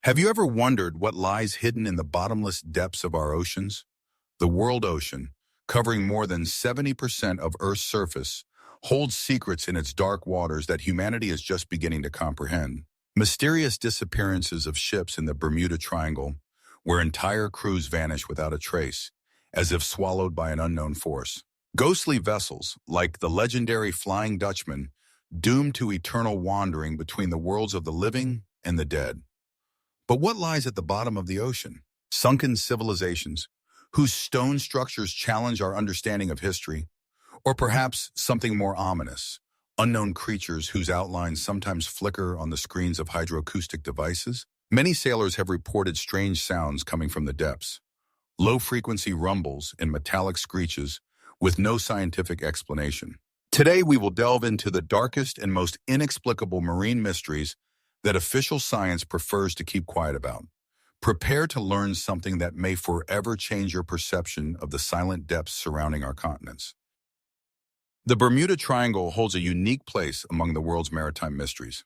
Have you ever wondered what lies hidden in the bottomless depths of our oceans? The world ocean, covering more than 70% of Earth's surface, holds secrets in its dark waters that humanity is just beginning to comprehend. Mysterious disappearances of ships in the Bermuda Triangle, where entire crews vanish without a trace, as if swallowed by an unknown force. Ghostly vessels, like the legendary Flying Dutchman, doomed to eternal wandering between the worlds of the living and the dead. But what lies at the bottom of the ocean? Sunken civilizations, whose stone structures challenge our understanding of history, or perhaps something more ominous, unknown creatures whose outlines sometimes flicker on the screens of hydroacoustic devices? Many sailors have reported strange sounds coming from the depths, low-frequency rumbles and metallic screeches with no scientific explanation. Today we will delve into the darkest and most inexplicable marine mysteries that official science prefers to keep quiet about. Prepare to learn something that may forever change your perception of the silent depths surrounding our continents. The Bermuda Triangle holds a unique place among the world's maritime mysteries.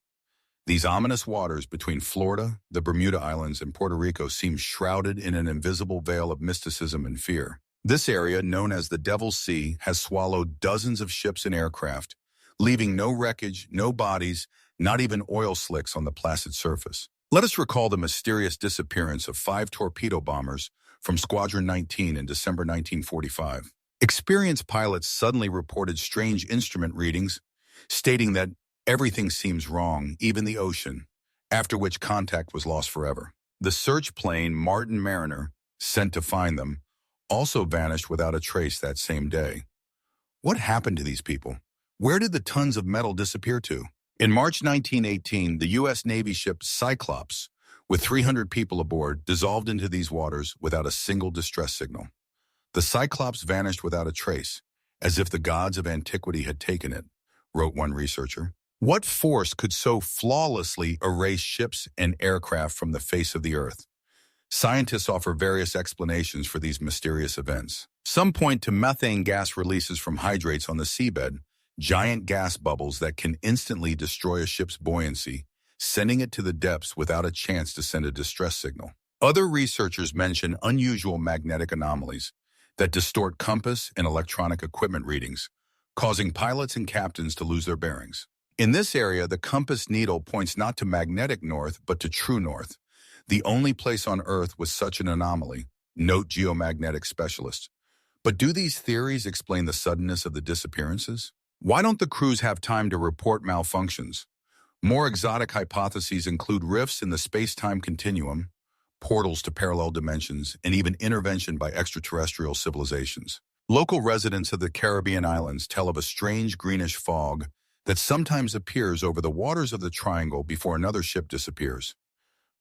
These ominous waters between Florida, the Bermuda Islands, and Puerto Rico seem shrouded in an invisible veil of mysticism and fear. This area, known as the Devil's Sea, has swallowed dozens of ships and aircraft, leaving no wreckage, no bodies, not even oil slicks on the placid surface. Let us recall the mysterious disappearance of 5 torpedo bombers from Squadron 19 in December 1945. Experienced pilots suddenly reported strange instrument readings, stating that everything seems wrong, even the ocean, after which contact was lost forever. The search plane Martin Mariner, sent to find them, also vanished without a trace that same day. What happened to these people? Where did the tons of metal disappear to? In March 1918, the U.S. Navy ship Cyclops, with 300 people aboard, dissolved into these waters without a single distress signal. The Cyclops vanished without a trace, as if the gods of antiquity had taken it, wrote one researcher. What force could so flawlessly erase ships and aircraft from the face of the earth? Scientists offer various explanations for these mysterious events. Some point to methane gas releases from hydrates on the seabed, giant gas bubbles that can instantly destroy a ship's buoyancy, sending it to the depths without a chance to send a distress signal. Other researchers mention unusual magnetic anomalies that distort compass and electronic equipment readings, causing pilots and captains to lose their bearings. In this area, the compass needle points not to magnetic north, but to true north, the only place on Earth with such an anomaly, note geomagnetic specialists. But do these theories explain the suddenness of the disappearances? Why don't the crews have time to report malfunctions? More exotic hypotheses include rifts in the space-time continuum, portals to parallel dimensions, and even intervention by extraterrestrial civilizations. Local residents of the Caribbean islands tell of a strange greenish fog that sometimes appears over the waters of the triangle before another ship disappears.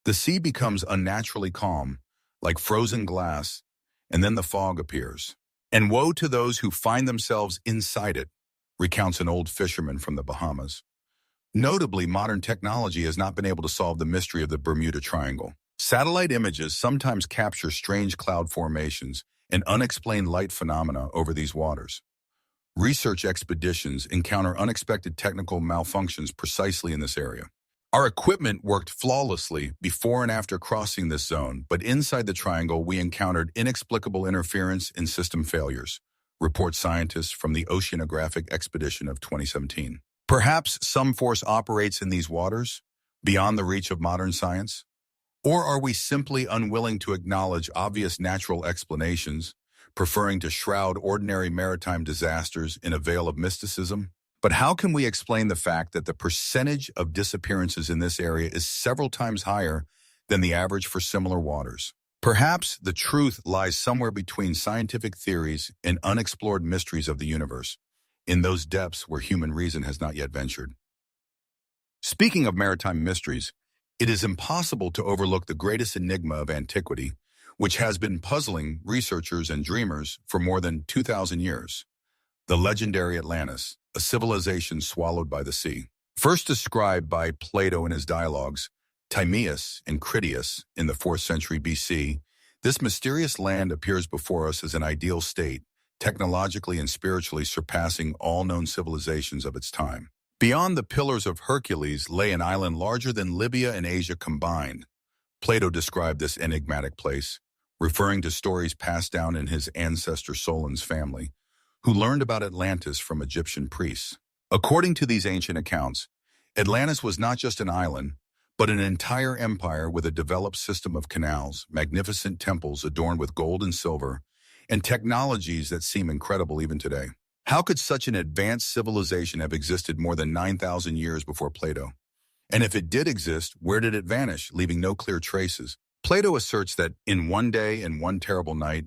The sea becomes unnaturally calm, like frozen glass, and then the fog appears. And woe to those who find themselves inside it, recounts an old fisherman from the Bahamas. Notably, modern technology has not been able to solve the mystery of the Bermuda Triangle. Satellite images sometimes capture strange cloud formations and unexplained light phenomena over these waters. Research expeditions encounter unexpected technical malfunctions precisely in this area. Our equipment worked flawlessly before and after crossing this zone, but inside the triangle we encountered inexplicable interference and system failures, report scientists from the Oceanographic Expedition of 2017. Perhaps some force operates in these waters, beyond the reach of modern science? Or are we simply unwilling to acknowledge obvious natural explanations, preferring to shroud ordinary maritime disasters in a veil of mysticism? But how can we explain the fact that the percentage of disappearances in this area is several times higher than the average for similar waters? Perhaps the truth lies somewhere between scientific theories and unexplored mysteries of the universe, in those depths where human reason has not yet ventured. Speaking of maritime mysteries, it is impossible to overlook the greatest enigma of antiquity, which has been puzzling researchers and dreamers for more than 2,000 years. The legendary Atlantis, a civilization swallowed by the sea. First described by Plato in his dialogues, Timaeus and Critias in the 4th century BC, this mysterious land appears before us as an ideal state, technologically and spiritually surpassing all known civilizations of its time. Beyond the Pillars of Hercules lay an island larger than Libya and Asia combined, Plato described this enigmatic place, referring to stories passed down in his ancestor Solon's family, who learned about Atlantis from Egyptian priests. According to these ancient accounts, Atlantis was not just an island, but an entire empire with a developed system of canals, magnificent temples adorned with gold and silver, and technologies that seem incredible even today. How could such an advanced civilization have existed more than 9,000 years before Plato? And if it did exist, where did it vanish, leaving no clear traces? Plato asserts that in one day and one terrible night,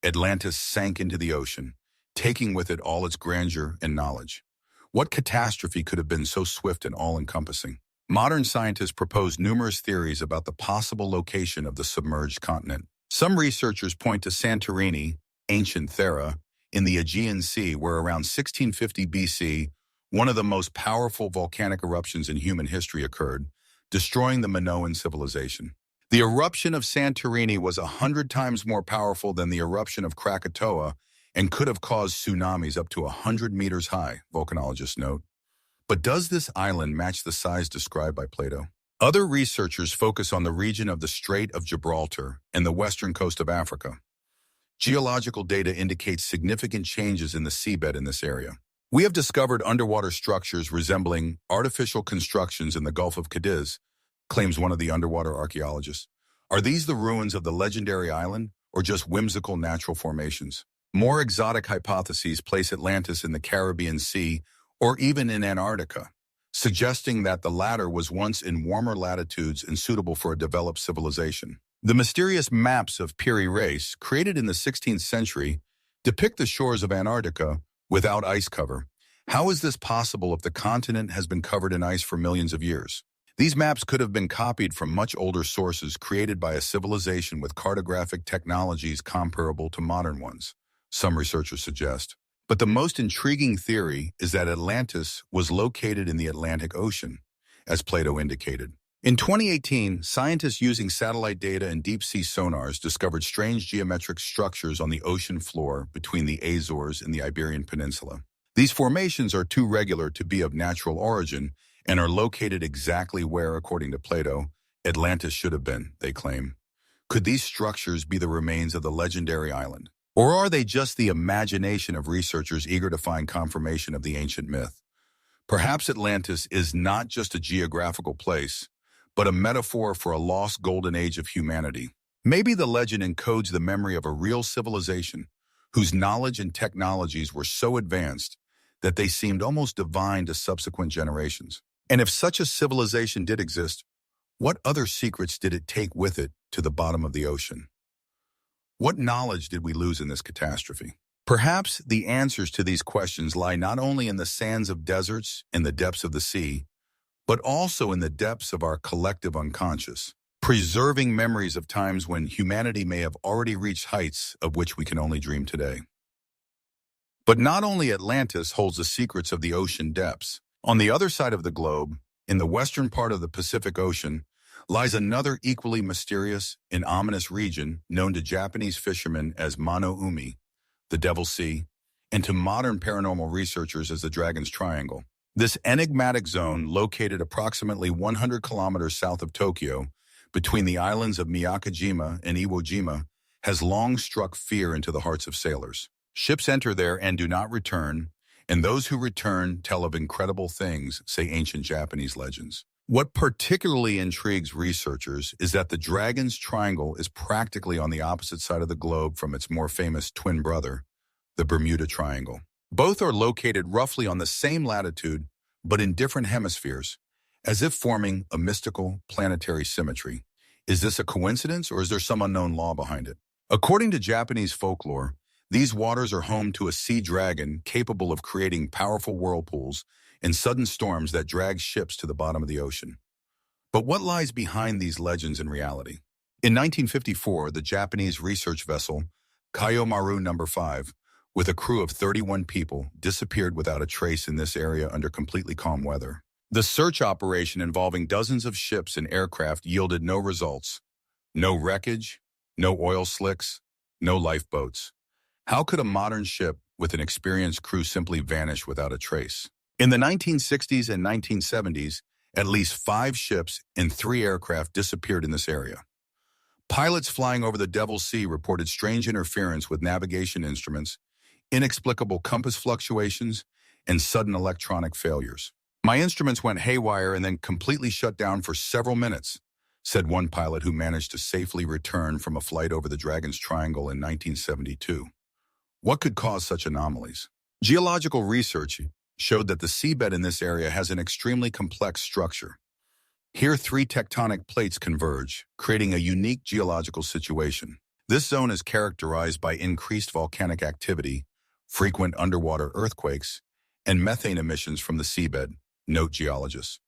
Atlantis sank into the ocean, taking with it all its grandeur and knowledge. What catastrophe could have been so swift and all-encompassing? Modern scientists propose numerous theories about the possible location of the submerged continent. Some researchers point to Santorini, ancient Thera, in the Aegean Sea, where around 1650 BC, one of the most powerful volcanic eruptions in human history occurred, destroying the Minoan civilization. The eruption of Santorini was 100 times more powerful than the eruption of Krakatoa and could have caused tsunamis up to 100 meters high, volcanologists note. But does this island match the size described by Plato? Other researchers focus on the region of the Strait of Gibraltar and the western coast of Africa. Geological data indicates significant changes in the seabed in this area. We have discovered underwater structures resembling artificial constructions in the Gulf of Cadiz, claims one of the underwater archaeologists. Are these the ruins of the legendary island, or just whimsical natural formations? More exotic hypotheses place Atlantis in the Caribbean Sea or even in Antarctica, suggesting that the latter was once in warmer latitudes and suitable for a developed civilization. The mysterious maps of Piri Reis, created in the 16th century, depict the shores of Antarctica without ice cover. How is this possible if the continent has been covered in ice for millions of years? These maps could have been copied from much older sources created by a civilization with cartographic technologies comparable to modern ones, some researchers suggest. But the most intriguing theory is that Atlantis was located in the Atlantic Ocean, as Plato indicated. In 2018, scientists using satellite data and deep-sea sonars discovered strange geometric structures on the ocean floor between the Azores and the Iberian Peninsula. These formations are too regular to be of natural origin and are located exactly where, according to Plato, Atlantis should have been, they claim. Could these structures be the remains of the legendary island? Or are they just the imagination of researchers eager to find confirmation of the ancient myth? Perhaps Atlantis is not just a geographical place, but a metaphor for a lost golden age of humanity. Maybe the legend encodes the memory of a real civilization whose knowledge and technologies were so advanced that they seemed almost divine to subsequent generations. And if such a civilization did exist, what other secrets did it take with it to the bottom of the ocean? What knowledge did we lose in this catastrophe? Perhaps the answers to these questions lie not only in the sands of deserts and the depths of the sea, but also in the depths of our collective unconscious, preserving memories of times when humanity may have already reached heights of which we can only dream today. But not only Atlantis holds the secrets of the ocean depths. On the other side of the globe, in the western part of the Pacific Ocean, lies another equally mysterious and ominous region known to Japanese fishermen as Mono Umi, the Devil's Sea, and to modern paranormal researchers as the Dragon's Triangle. This enigmatic zone, located approximately 100 kilometers south of Tokyo, between the islands of Miyakojima and Iwo Jima, has long struck fear into the hearts of sailors. Ships enter there and do not return, and those who return tell of incredible things, say ancient Japanese legends. What particularly intrigues researchers is that the Dragon's Triangle is practically on the opposite side of the globe from its more famous twin brother, the Bermuda Triangle. Both are located roughly on the same latitude, but in different hemispheres, as if forming a mystical planetary symmetry. Is this a coincidence, or is there some unknown law behind it? According to Japanese folklore, these waters are home to a sea dragon capable of creating powerful whirlpools and sudden storms that drag ships to the bottom of the ocean. But what lies behind these legends in reality? In 1954, the Japanese research vessel Kaiomaru No. 5, with a crew of 31 people, disappeared without a trace in this area under completely calm weather. The search operation involving dozens of ships and aircraft yielded no results. No wreckage, no oil slicks, no lifeboats. How could a modern ship with an experienced crew simply vanish without a trace? In the 1960s and 1970s, at least 5 ships and 3 aircraft disappeared in this area. Pilots flying over the Devil's Sea reported strange interference with navigation instruments, inexplicable compass fluctuations, and sudden electronic failures. My instruments went haywire and then completely shut down for several minutes, said one pilot who managed to safely return from a flight over the Dragon's Triangle in 1972. What could cause such anomalies? Geological research showed that the seabed in this area has an extremely complex structure. Here, three tectonic plates converge, creating a unique geological situation. This zone is characterized by increased volcanic activity, frequent underwater earthquakes, and methane emissions from the seabed, note geologists.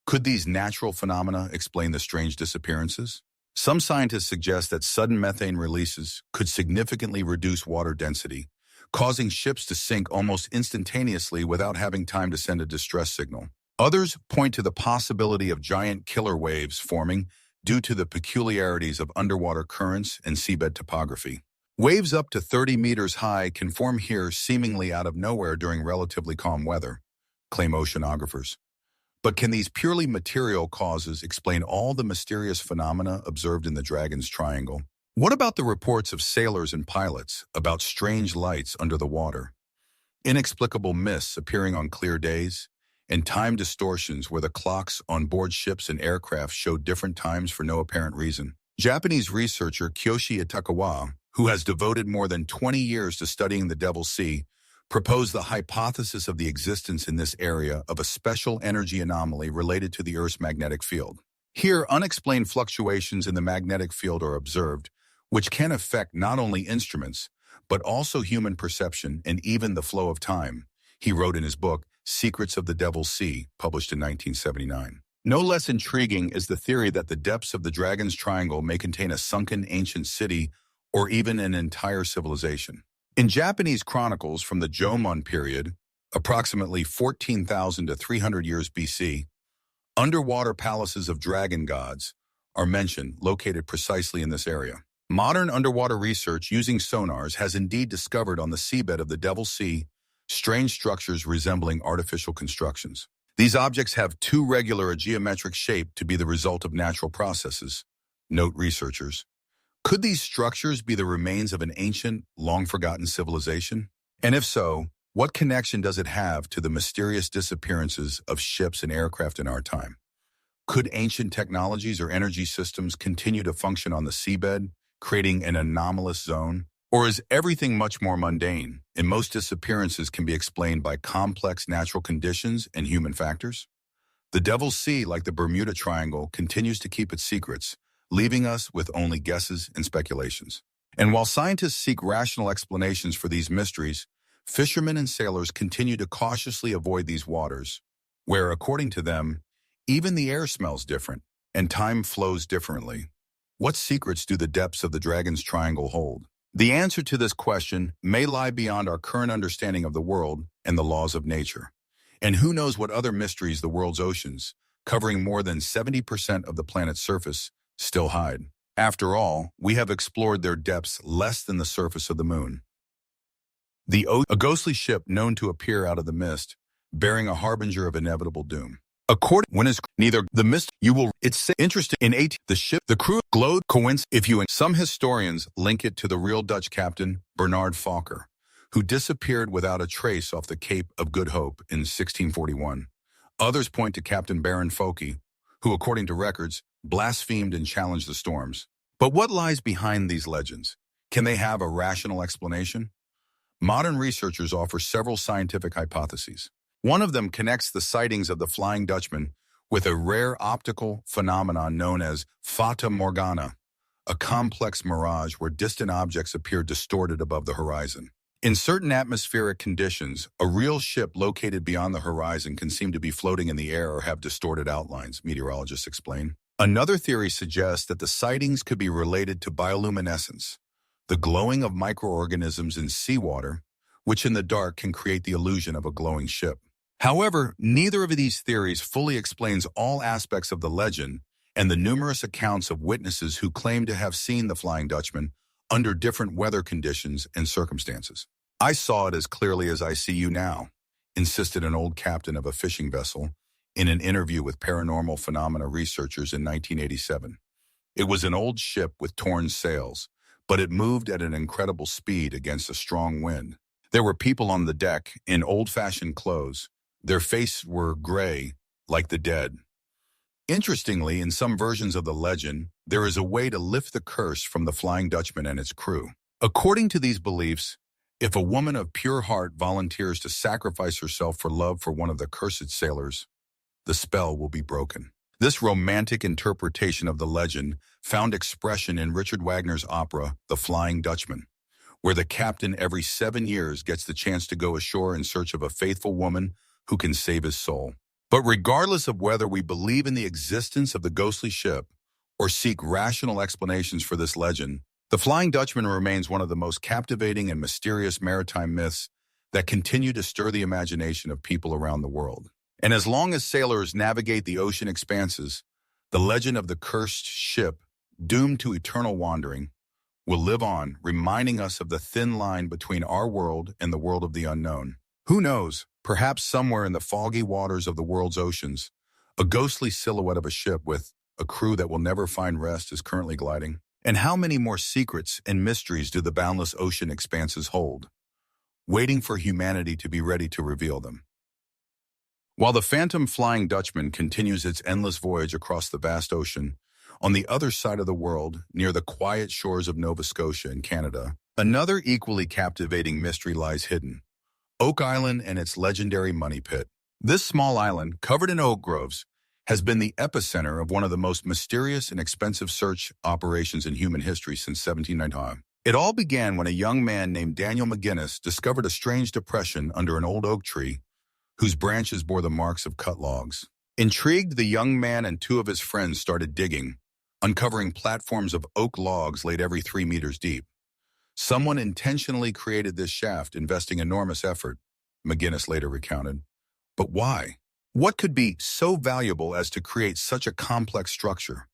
Could these natural phenomena explain the strange disappearances? Some scientists suggest that sudden methane releases could significantly reduce water density, causing ships to sink almost instantaneously without having time to send a distress signal. Others point to the possibility of giant killer waves forming due to the peculiarities of underwater currents and seabed topography. Waves up to 30 meters high can form here seemingly out of nowhere during relatively calm weather, claim oceanographers. But can these purely material causes explain all the mysterious phenomena observed in the Dragon's Triangle? What about the reports of sailors and pilots about strange lights under the water, inexplicable mists appearing on clear days, and time distortions where the clocks on board ships and aircraft showed different times for no apparent reason? Japanese researcher Kyoshi Itakawa, who has devoted more than 20 years to studying the Devil's Sea, proposed the hypothesis of the existence in this area of a special energy anomaly related to the Earth's magnetic field. Here, unexplained fluctuations in the magnetic field are observed, which can affect not only instruments, but also human perception and even the flow of time, he wrote in his book, Secrets of the Devil's Sea, published in 1979. No less intriguing is the theory that the depths of the Dragon's Triangle may contain a sunken ancient city or even an entire civilization. In Japanese chronicles from the Jomon period, approximately 14,000 to 300 years BC, underwater palaces of dragon gods are mentioned, located precisely in this area. Modern underwater research using sonars has indeed discovered on the seabed of the Devil's Sea strange structures resembling artificial constructions. These objects have too regular a geometric shape to be the result of natural processes, note researchers. Could these structures be the remains of an ancient, long-forgotten civilization? And if so, what connection does it have to the mysterious disappearances of ships and aircraft in our time? Could ancient technologies or energy systems continue to function on the seabed, creating an anomalous zone? Or is everything much more mundane, and most disappearances can be explained by complex natural conditions and human factors? The Devil's Sea, like the Bermuda Triangle, continues to keep its secrets, leaving us with only guesses and speculations. And while scientists seek rational explanations for these mysteries, fishermen and sailors continue to cautiously avoid these waters, where, according to them, even the air smells different and time flows differently. What secrets do the depths of the Dragon's Triangle hold? The answer to this question may lie beyond our current understanding of the world and the laws of nature. And who knows what other mysteries the world's oceans, covering more than 70% of the planet's surface, still hide. After all, we have explored their depths less than the surface of the moon. A ghostly ship known to appear out of the mist, bearing a harbinger of inevitable doom. When is neither the mist it's interesting in the crew glowed coincidence if you and some historians link it to the real Dutch captain Bernard Fokker, who disappeared without a trace off the Cape of Good Hope in 1641. Others point to Captain Baron Fokke, who, according to records, blasphemed and challenged the storms. But what lies behind these legends? Can they have a rational explanation? Modern researchers offer several scientific hypotheses. One of them connects the sightings of the Flying Dutchman with a rare optical phenomenon known as fata morgana, a complex mirage where distant objects appear distorted above the horizon. In certain atmospheric conditions, a real ship located beyond the horizon can seem to be floating in the air or have distorted outlines, meteorologists explain. Another theory suggests that the sightings could be related to bioluminescence, the glowing of microorganisms in seawater, which in the dark can create the illusion of a glowing ship. However, neither of these theories fully explains all aspects of the legend and the numerous accounts of witnesses who claim to have seen the Flying Dutchman under different weather conditions and circumstances. I saw it as clearly as I see you now, insisted an old captain of a fishing vessel in an interview with paranormal phenomena researchers in 1987. It was an old ship with torn sails, but it moved at an incredible speed against a strong wind. There were people on the deck in old-fashioned clothes. Their faces were gray, like the dead. Interestingly, in some versions of the legend, there is a way to lift the curse from the Flying Dutchman and its crew. According to these beliefs, if a woman of pure heart volunteers to sacrifice herself for love for one of the cursed sailors, the spell will be broken. This romantic interpretation of the legend found expression in Richard Wagner's opera, The Flying Dutchman, where the captain every 7 years gets the chance to go ashore in search of a faithful woman who can save his soul. But regardless of whether we believe in the existence of the ghostly ship or seek rational explanations for this legend, the Flying Dutchman remains one of the most captivating and mysterious maritime myths that continue to stir the imagination of people around the world. And as long as sailors navigate the ocean expanses, the legend of the cursed ship, doomed to eternal wandering, will live on, reminding us of the thin line between our world and the world of the unknown. Who knows, perhaps somewhere in the foggy waters of the world's oceans, a ghostly silhouette of a ship with a crew that will never find rest is currently gliding. And how many more secrets and mysteries do the boundless ocean expanses hold, waiting for humanity to be ready to reveal them? While the phantom Flying Dutchman continues its endless voyage across the vast ocean, on the other side of the world, near the quiet shores of Nova Scotia in Canada, another equally captivating mystery lies hidden: Oak Island and its legendary money pit. This small island, covered in oak groves, has been the epicenter of one of the most mysterious and expensive search operations in human history since 1795. It all began when a young man named Daniel McGinnis discovered a strange depression under an old oak tree whose branches bore the marks of cut logs. Intrigued, the young man and 2 of his friends started digging, uncovering platforms of oak logs laid every 3 meters deep. Someone intentionally created this shaft, investing enormous effort, McGinnis later recounted. But why? What could be so valuable as to create such a complex structure?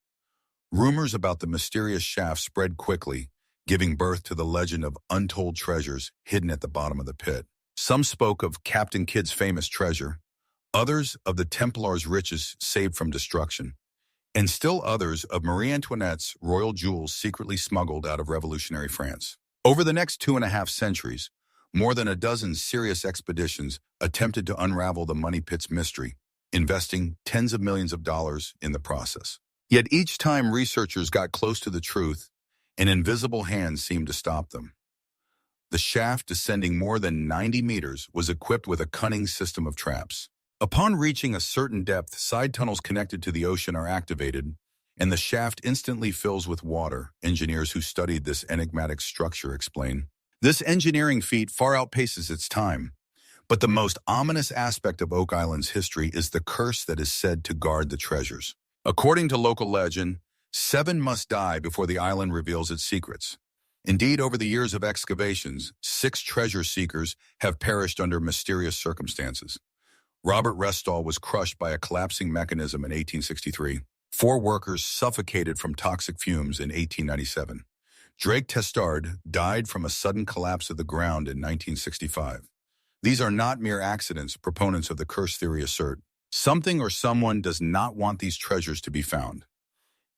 Rumors about the mysterious shaft spread quickly, giving birth to the legend of untold treasures hidden at the bottom of the pit. Some spoke of Captain Kidd's famous treasure, others of the Templars' riches saved from destruction, and still others of Marie Antoinette's royal jewels secretly smuggled out of revolutionary France. Over the next 2.5 centuries, more than a dozen serious expeditions attempted to unravel the money pit's mystery, investing tens of millions of dollars in the process. Yet each time researchers got close to the truth, an invisible hand seemed to stop them. The shaft, descending more than 90 meters, was equipped with a cunning system of traps. Upon reaching a certain depth, side tunnels connected to the ocean are activated, and the shaft instantly fills with water, engineers who studied this enigmatic structure explain. This engineering feat far outpaces its time, but the most ominous aspect of Oak Island's history is the curse that is said to guard the treasures. According to local legend, 7 must die before the island reveals its secrets. Indeed, over the years of excavations, 6 treasure seekers have perished under mysterious circumstances. Robert Restall was crushed by a collapsing mechanism in 1863. 4 workers suffocated from toxic fumes in 1897. Drake Testard died from a sudden collapse of the ground in 1965. These are not mere accidents, proponents of the curse theory assert. Something or someone does not want these treasures to be found.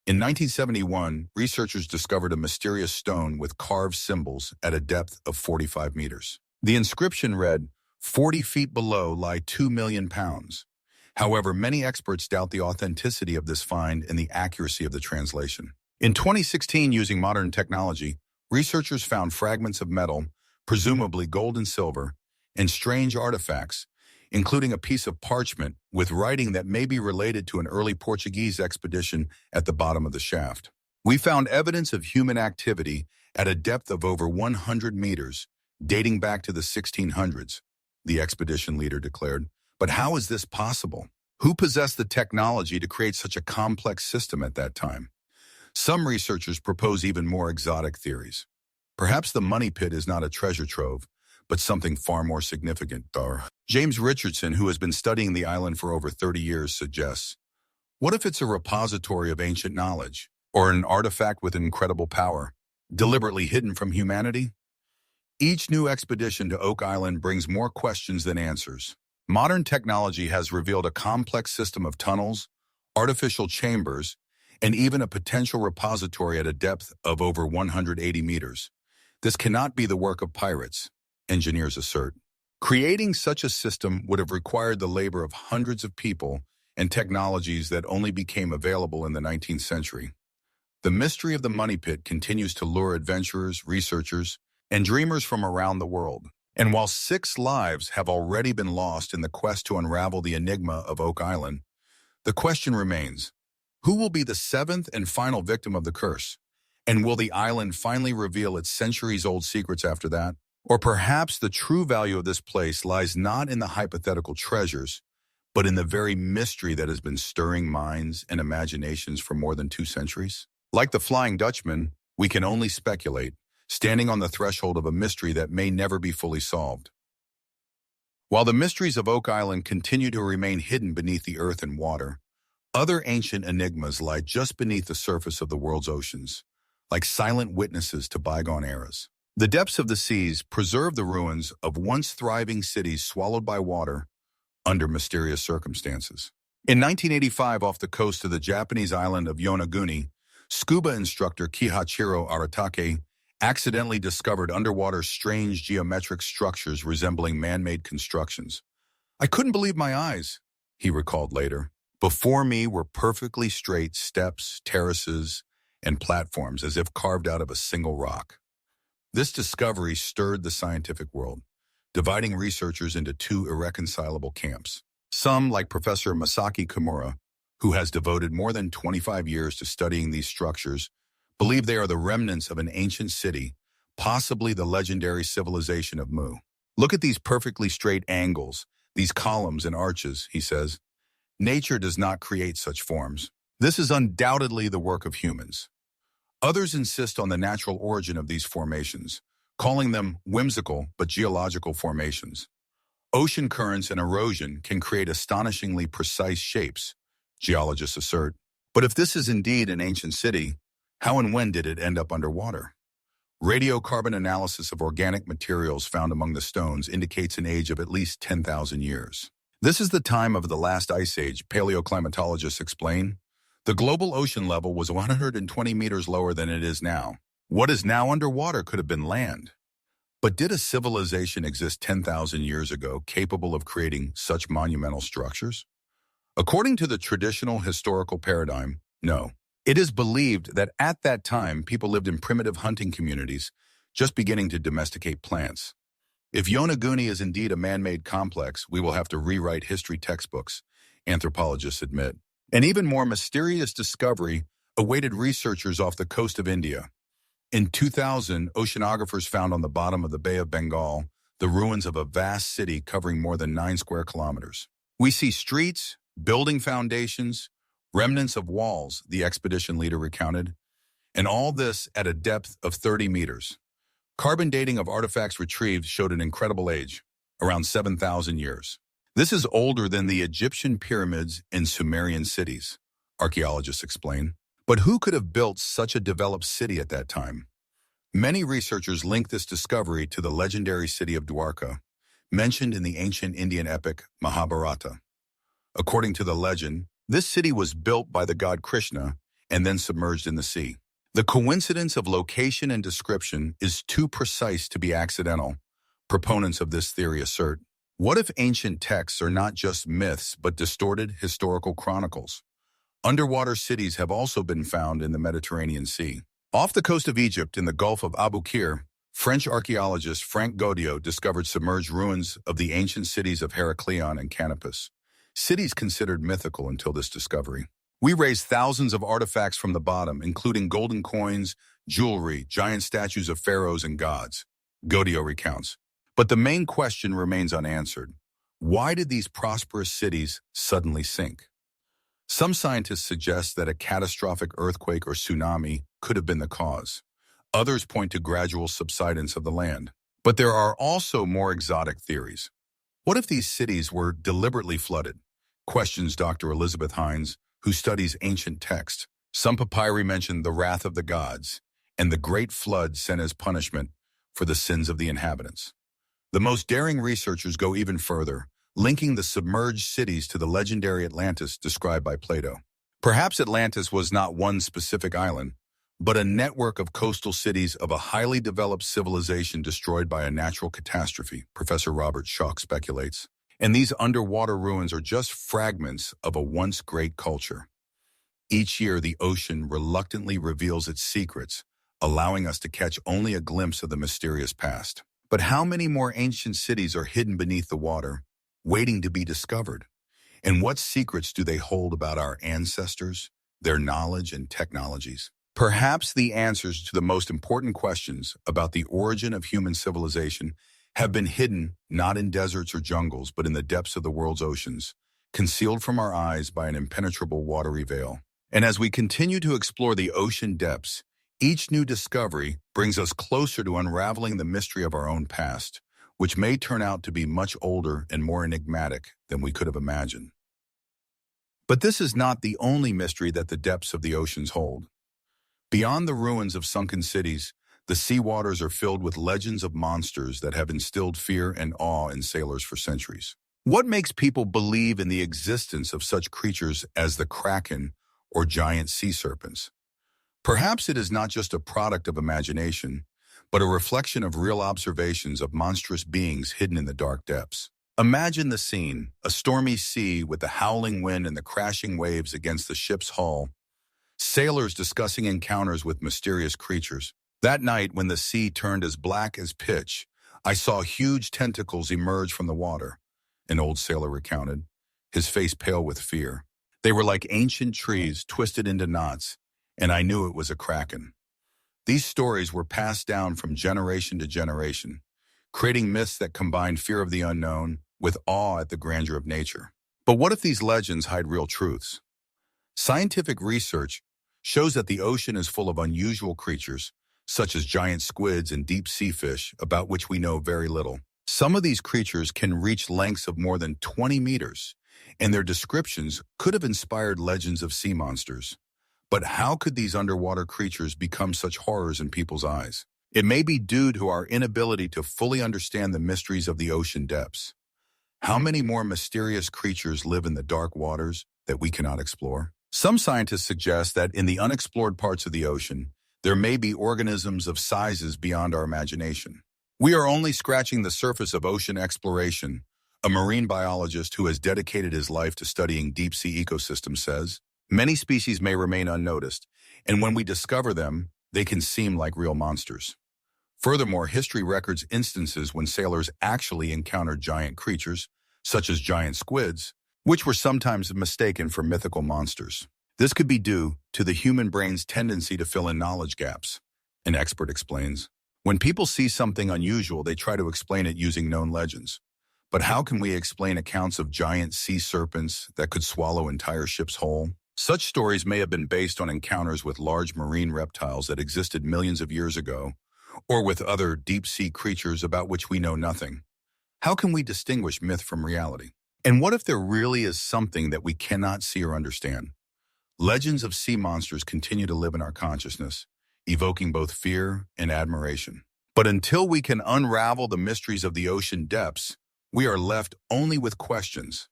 In 1971, researchers discovered a mysterious stone with carved symbols at a depth of 45 meters. The inscription read, 40 feet below lie 2 million pounds. However, many experts doubt the authenticity of this find and the accuracy of the translation. In 2016, using modern technology, researchers found fragments of metal, presumably gold and silver, and strange artifacts, including a piece of parchment with writing that may be related to an early Portuguese expedition at the bottom of the shaft. We found evidence of human activity at a depth of over 100 meters, dating back to the 1600s, the expedition leader declared. But how is this possible? Who possessed the technology to create such a complex system at that time? Some researchers propose even more exotic theories. Perhaps the money pit is not a treasure trove, but something far more significant. James Richardson, who has been studying the island for over 30 years, suggests, what if it's a repository of ancient knowledge, or an artifact with incredible power, deliberately hidden from humanity? Each new expedition to Oak Island brings more questions than answers. Modern technology has revealed a complex system of tunnels, artificial chambers, and even a potential repository at a depth of over 180 meters. This cannot be the work of pirates, engineers assert. Creating such a system would have required the labor of hundreds of people and technologies that only became available in the 19th century. The mystery of the money pit continues to lure adventurers, researchers, and dreamers from around the world. And while 6 lives have already been lost in the quest to unravel the enigma of Oak Island, the question remains, who will be the 7th and final victim of the curse? And will the island finally reveal its centuries-old secrets after that? Or perhaps the true value of this place lies not in the hypothetical treasures, but in the very mystery that has been stirring minds and imaginations for more than 2 centuries? Like the Flying Dutchman, we can only speculate, standing on the threshold of a mystery that may never be fully solved. While the mysteries of Oak Island continue to remain hidden beneath the earth and water, other ancient enigmas lie just beneath the surface of the world's oceans, like silent witnesses to bygone eras. The depths of the seas preserve the ruins of once thriving cities swallowed by water under mysterious circumstances. In 1985, off the coast of the Japanese island of Yonaguni, scuba instructor Kihachiro Aratake accidentally discovered underwater strange geometric structures resembling man-made constructions. "I couldn't believe my eyes," he recalled later. "Before me were perfectly straight steps, terraces, and platforms as if carved out of a single rock." This discovery stirred the scientific world, dividing researchers into 2 irreconcilable camps. Some, like Professor Masaki Kimura, who has devoted more than 25 years to studying these structures, believe they are the remnants of an ancient city, possibly the legendary civilization of Mu. "Look at these perfectly straight angles, these columns and arches," he says. "Nature does not create such forms. This is undoubtedly the work of humans." Others insist on the natural origin of these formations, calling them whimsical but geological formations. Ocean currents and erosion can create astonishingly precise shapes, geologists assert. But if this is indeed an ancient city, how and when did it end up underwater? Radiocarbon analysis of organic materials found among the stones indicates an age of at least 10,000 years. This is the time of the last ice age, paleoclimatologists explain. The global ocean level was 120 meters lower than it is now. What is now underwater could have been land. But did a civilization exist 10,000 years ago capable of creating such monumental structures? According to the traditional historical paradigm, no. It is believed that at that time, people lived in primitive hunting communities, just beginning to domesticate plants. If Yonaguni is indeed a man-made complex, we will have to rewrite history textbooks, anthropologists admit. An even more mysterious discovery awaited researchers off the coast of India. In 2000, oceanographers found on the bottom of the Bay of Bengal the ruins of a vast city covering more than 9 square kilometers. We see streets, building foundations, remnants of walls, the expedition leader recounted, and all this at a depth of 30 meters. Carbon dating of artifacts retrieved showed an incredible age, around 7,000 years. This is older than the Egyptian pyramids and Sumerian cities, archaeologists explain. But who could have built such a developed city at that time? Many researchers link this discovery to the legendary city of Dwarka, mentioned in the ancient Indian epic Mahabharata. According to the legend, this city was built by the god Krishna and then submerged in the sea. The coincidence of location and description is too precise to be accidental, proponents of this theory assert. What if ancient texts are not just myths but distorted historical chronicles? Underwater cities have also been found in the Mediterranean Sea. Off the coast of Egypt in the Gulf of Abu Qir, French archaeologist Frank Godiot discovered submerged ruins of the ancient cities of Heracleion and Canopus, cities considered mythical until this discovery. "We raised thousands of artifacts from the bottom, including golden coins, jewelry, giant statues of pharaohs and gods," Godiot recounts. But the main question remains unanswered. Why did these prosperous cities suddenly sink? Some scientists suggest that a catastrophic earthquake or tsunami could have been the cause. Others point to gradual subsidence of the land. But there are also more exotic theories. What if these cities were deliberately flooded? Questions Dr. Elizabeth Hines, who studies ancient texts. Some papyri mention the wrath of the gods and the great flood sent as punishment for the sins of the inhabitants. The most daring researchers go even further, linking the submerged cities to the legendary Atlantis described by Plato. Perhaps Atlantis was not one specific island, but a network of coastal cities of a highly developed civilization destroyed by a natural catastrophe, Professor Robert Schoch speculates. And these underwater ruins are just fragments of a once great culture. Each year, the ocean reluctantly reveals its secrets, allowing us to catch only a glimpse of the mysterious past. But how many more ancient cities are hidden beneath the water, waiting to be discovered? And what secrets do they hold about our ancestors, their knowledge and technologies? Perhaps the answers to the most important questions about the origin of human civilization have been hidden not in deserts or jungles, but in the depths of the world's oceans, concealed from our eyes by an impenetrable watery veil. And as we continue to explore the ocean depths, each new discovery brings us closer to unraveling the mystery of our own past, which may turn out to be much older and more enigmatic than we could have imagined. But this is not the only mystery that the depths of the oceans hold. Beyond the ruins of sunken cities, the sea waters are filled with legends of monsters that have instilled fear and awe in sailors for centuries. What makes people believe in the existence of such creatures as the kraken or giant sea serpents? Perhaps it is not just a product of imagination, but a reflection of real observations of monstrous beings hidden in the dark depths. Imagine the scene, a stormy sea with the howling wind and the crashing waves against the ship's hull, sailors discussing encounters with mysterious creatures. That night, when the sea turned as black as pitch, I saw huge tentacles emerge from the water, an old sailor recounted, his face pale with fear. They were like ancient trees twisted into knots, and I knew it was a kraken. These stories were passed down from generation to generation, creating myths that combined fear of the unknown with awe at the grandeur of nature. But what if these legends hide real truths? Scientific research shows that the ocean is full of unusual creatures, such as giant squids and deep sea fish, about which we know very little. Some of these creatures can reach lengths of more than 20 meters, and their descriptions could have inspired legends of sea monsters. But how could these underwater creatures become such horrors in people's eyes? It may be due to our inability to fully understand the mysteries of the ocean depths. How many more mysterious creatures live in the dark waters that we cannot explore? Some scientists suggest that in the unexplored parts of the ocean, there may be organisms of sizes beyond our imagination. We are only scratching the surface of ocean exploration, a marine biologist who has dedicated his life to studying deep-sea ecosystems says. Many species may remain unnoticed, and when we discover them, they can seem like real monsters. Furthermore, history records instances when sailors actually encountered giant creatures, such as giant squids, which were sometimes mistaken for mythical monsters. This could be due to the human brain's tendency to fill in knowledge gaps, an expert explains. When people see something unusual, they try to explain it using known legends. But how can we explain accounts of giant sea serpents that could swallow entire ships whole? Such stories may have been based on encounters with large marine reptiles that existed millions of years ago, or with other deep-sea creatures about which we know nothing. How can we distinguish myth from reality? And what if there really is something that we cannot see or understand? Legends of sea monsters continue to live in our consciousness, evoking both fear and admiration. But until we can unravel the mysteries of the ocean depths, we are left only with questions.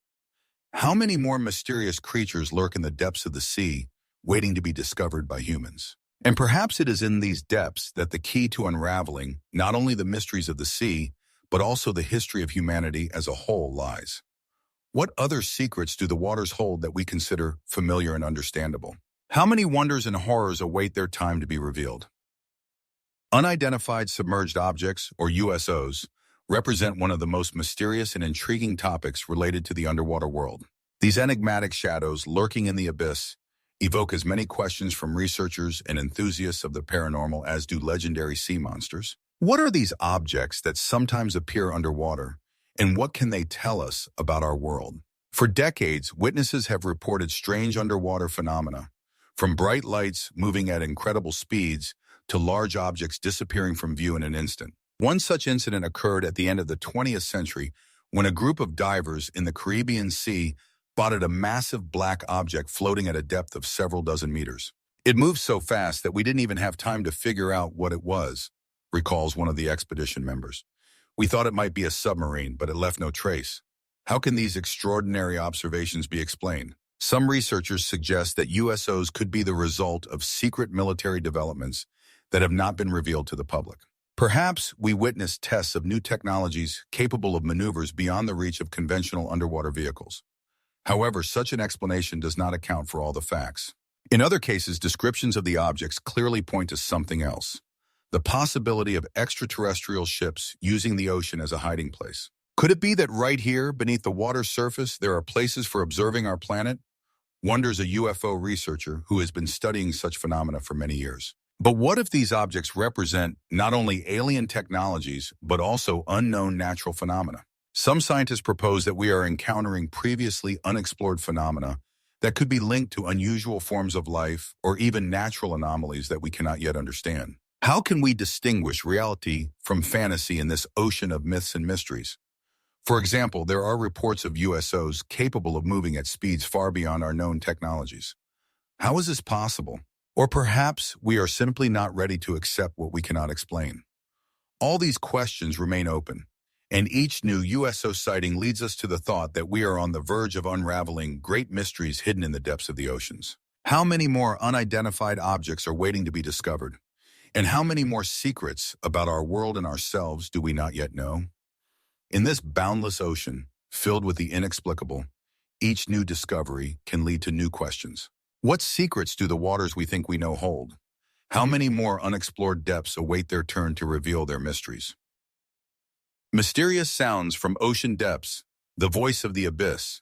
How many more mysterious creatures lurk in the depths of the sea, waiting to be discovered by humans? And perhaps it is in these depths that the key to unraveling not only the mysteries of the sea, but also the history of humanity as a whole lies. What other secrets do the waters hold that we consider familiar and understandable? How many wonders and horrors await their time to be revealed? Unidentified submerged objects, or USOs, represent one of the most mysterious and intriguing topics related to the underwater world. These enigmatic shadows lurking in the abyss evoke as many questions from researchers and enthusiasts of the paranormal as do legendary sea monsters. What are these objects that sometimes appear underwater, and what can they tell us about our world? For decades, witnesses have reported strange underwater phenomena, from bright lights moving at incredible speeds to large objects disappearing from view in an instant. One such incident occurred at the end of the 20th century when a group of divers in the Caribbean Sea spotted a massive black object floating at a depth of several dozen meters. It moved so fast that we didn't even have time to figure out what it was, recalls one of the expedition members. We thought it might be a submarine, but it left no trace. How can these extraordinary observations be explained? Some researchers suggest that USOs could be the result of secret military developments that have not been revealed to the public. Perhaps we witnessed tests of new technologies capable of maneuvers beyond the reach of conventional underwater vehicles. However, such an explanation does not account for all the facts. In other cases, descriptions of the objects clearly point to something else: the possibility of extraterrestrial ships using the ocean as a hiding place. Could it be that right here, beneath the water's surface, there are places for observing our planet? Wonders a UFO researcher who has been studying such phenomena for many years. But what if these objects represent not only alien technologies, but also unknown natural phenomena? Some scientists propose that we are encountering previously unexplored phenomena that could be linked to unusual forms of life or even natural anomalies that we cannot yet understand. How can we distinguish reality from fantasy in this ocean of myths and mysteries? For example, there are reports of USOs capable of moving at speeds far beyond our known technologies. How is this possible? Or perhaps we are simply not ready to accept what we cannot explain. All these questions remain open, and each new USO sighting leads us to the thought that we are on the verge of unraveling great mysteries hidden in the depths of the oceans. How many more unidentified objects are waiting to be discovered? And how many more secrets about our world and ourselves do we not yet know? In this boundless ocean, filled with the inexplicable, each new discovery can lead to new questions. What secrets do the waters we think we know hold? How many more unexplored depths await their turn to reveal their mysteries? Mysterious sounds from ocean depths, the voice of the abyss.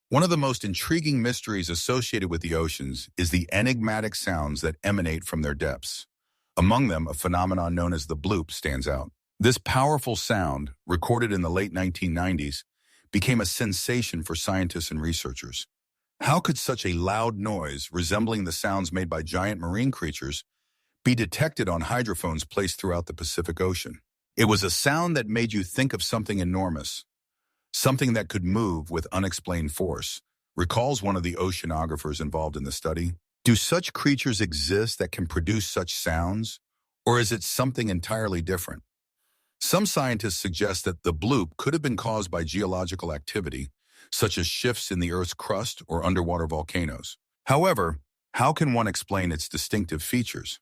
One of the most intriguing mysteries associated with the oceans is the enigmatic sounds that emanate from their depths. Among them, a phenomenon known as the bloop stands out. This powerful sound, recorded in the late 1990s, became a sensation for scientists and researchers. How could such a loud noise, resembling the sounds made by giant marine creatures, be detected on hydrophones placed throughout the Pacific Ocean? It was a sound that made you think of something enormous, something that could move with unexplained force, recalls one of the oceanographers involved in the study. Do such creatures exist that can produce such sounds, or is it something entirely different? Some scientists suggest that the bloop could have been caused by geological activity, such as shifts in the Earth's crust or underwater volcanoes. However, how can one explain its distinctive features?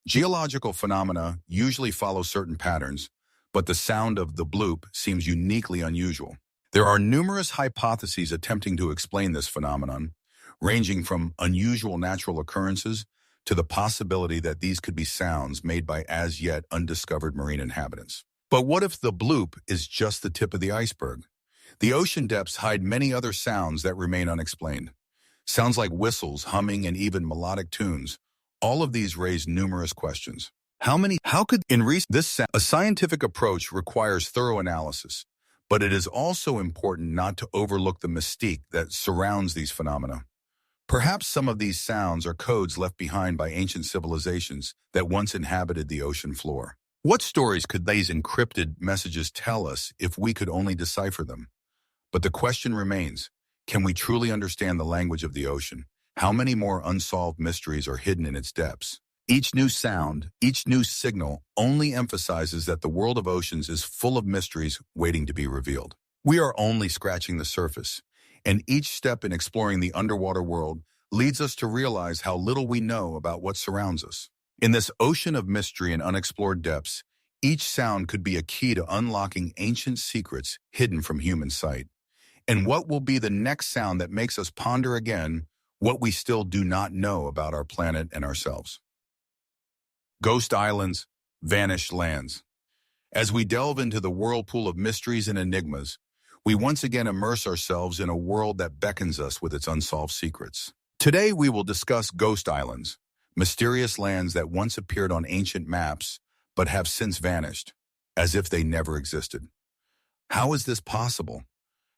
Geological phenomena usually follow certain patterns, but the sound of the bloop seems uniquely unusual. There are numerous hypotheses attempting to explain this phenomenon, ranging from unusual natural occurrences to the possibility that these could be sounds made by as yet undiscovered marine inhabitants. But what if the bloop is just the tip of the iceberg? The ocean depths hide many other sounds that remain unexplained. Sounds like whistles, humming, and even melodic tunes. All of these raise numerous questions. A scientific approach requires thorough analysis, but it is also important not to overlook the mystique that surrounds these phenomena. Perhaps some of these sounds are codes left behind by ancient civilizations that once inhabited the ocean floor. What stories could these encrypted messages tell us if we could only decipher them? But the question remains, can we truly understand the language of the ocean? How many more unsolved mysteries are hidden in its depths? Each new sound, each new signal only emphasizes that the world of oceans is full of mysteries waiting to be revealed. We are only scratching the surface, and each step in exploring the underwater world leads us to realize how little we know about what surrounds us. In this ocean of mystery and unexplored depths, each sound could be a key to unlocking ancient secrets hidden from human sight. And what will be the next sound that makes us ponder again what we still do not know about our planet and ourselves? Ghost islands, vanished lands. As we delve into the whirlpool of mysteries and enigmas, we once again immerse ourselves in a world that beckons us with its unsolved secrets. Today we will discuss ghost islands, mysterious lands that once appeared on ancient maps but have since vanished, as if they never existed. How is this possible?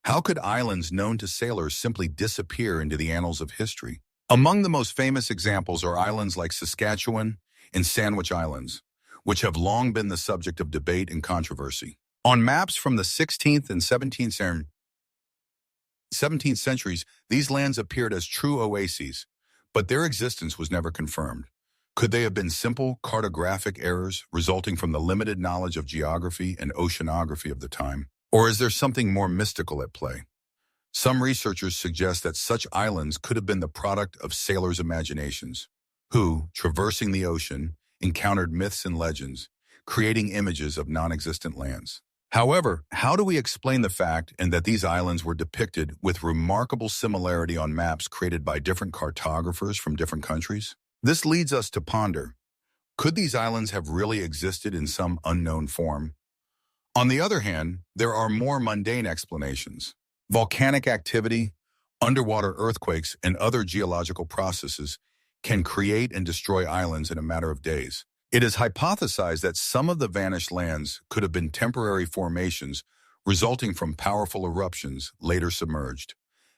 How could islands known to sailors simply disappear into the annals of history? Among the most famous examples are islands like Saskatchewan and Sandwich Islands, which have long been the subject of debate and controversy. On maps from the 16th and 17th centuries, these lands appeared as true oases, but their existence was never confirmed. Could they have been simple cartographic errors resulting from the limited knowledge of geography and oceanography of the time? Or is there something more mystical at play? Some researchers suggest that such islands could have been the product of sailors' imaginations, who, traversing the ocean, encountered myths and legends, creating images of non-existent lands. However, how do we explain the fact that these islands were depicted with remarkable similarity on maps created by different cartographers from different countries? This leads us to ponder, could these islands have really existed in some unknown form? On the other hand, there are more mundane explanations. Volcanic activity, underwater earthquakes, and other geological processes can create and destroy islands in a matter of days. It is hypothesized that some of the vanished lands could have been temporary formations resulting from powerful eruptions later submerged.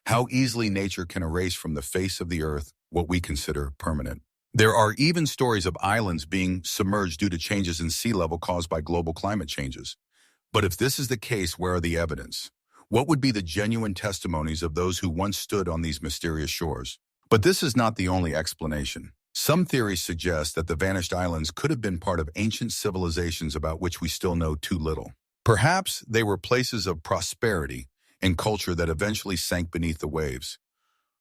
How easily nature can erase from the face of the earth what we consider permanent. There are even stories of islands being submerged due to changes in sea level caused by global climate changes. But if this is the case, where are the evidence? What would be the genuine testimonies of those who once stood on these mysterious shores? But this is not the only explanation. Some theories suggest that the vanished islands could have been part of ancient civilizations about which we still know too little. Perhaps they were places of prosperity and culture that eventually sank beneath the waves,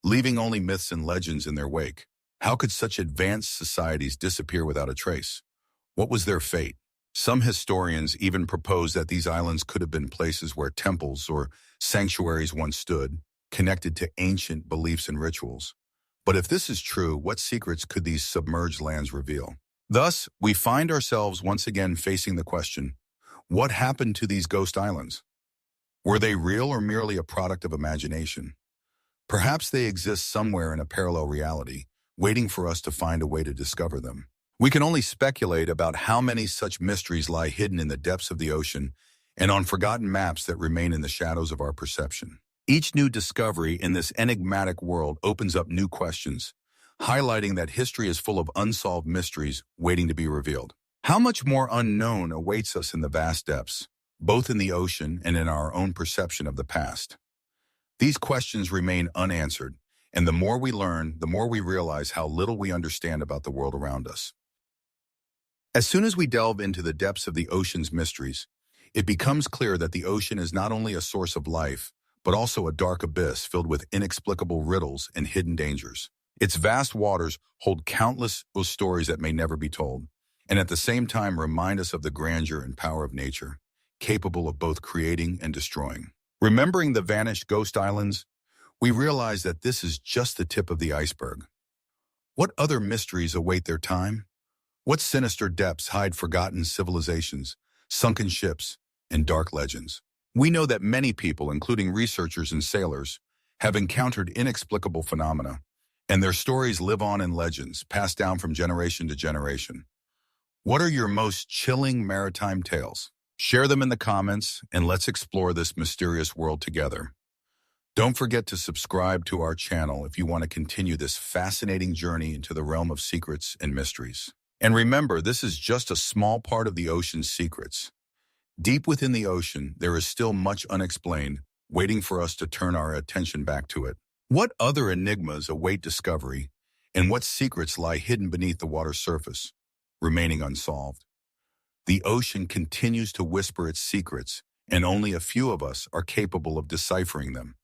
leaving only myths and legends in their wake. How could such advanced societies disappear without a trace? What was their fate? Some historians even propose that these islands could have been places where temples or sanctuaries once stood, connected to ancient beliefs and rituals. But if this is true, what secrets could these submerged lands reveal? Thus, we find ourselves once again facing the question, what happened to these ghost islands? Were they real or merely a product of imagination? Perhaps they exist somewhere in a parallel reality, waiting for us to find a way to discover them. We can only speculate about how many such mysteries lie hidden in the depths of the ocean and on forgotten maps that remain in the shadows of our perception. Each new discovery in this enigmatic world opens up new questions, highlighting that history is full of unsolved mysteries waiting to be revealed. How much more unknown awaits us in the vast depths, both in the ocean and in our own perception of the past? These questions remain unanswered, and the more we learn, the more we realize how little we understand about the world around us. As soon as we delve into the depths of the ocean's mysteries, it becomes clear that the ocean is not only a source of life, but also a dark abyss filled with inexplicable riddles and hidden dangers. Its vast waters hold countless stories that may never be told, and at the same time remind us of the grandeur and power of nature, capable of both creating and destroying. Remembering the vanished ghost islands, we realize that this is just the tip of the iceberg. What other mysteries await their time? What sinister depths hide forgotten civilizations, sunken ships, and dark legends? We know that many people, including researchers and sailors, have encountered inexplicable phenomena, and their stories live on in legends passed down from generation to generation. What are your most chilling maritime tales? Share them in the comments, and let's explore this mysterious world together. Don't forget to subscribe to our channel if you want to continue this fascinating journey into the realm of secrets and mysteries. And remember, this is just a small part of the ocean's secrets. Deep within the ocean, there is still much unexplained, waiting for us to turn our attention back to it. What other enigmas await discovery, and what secrets lie hidden beneath the water's surface, remaining unsolved? The ocean continues to whisper its secrets, and only a few of us are capable of deciphering them.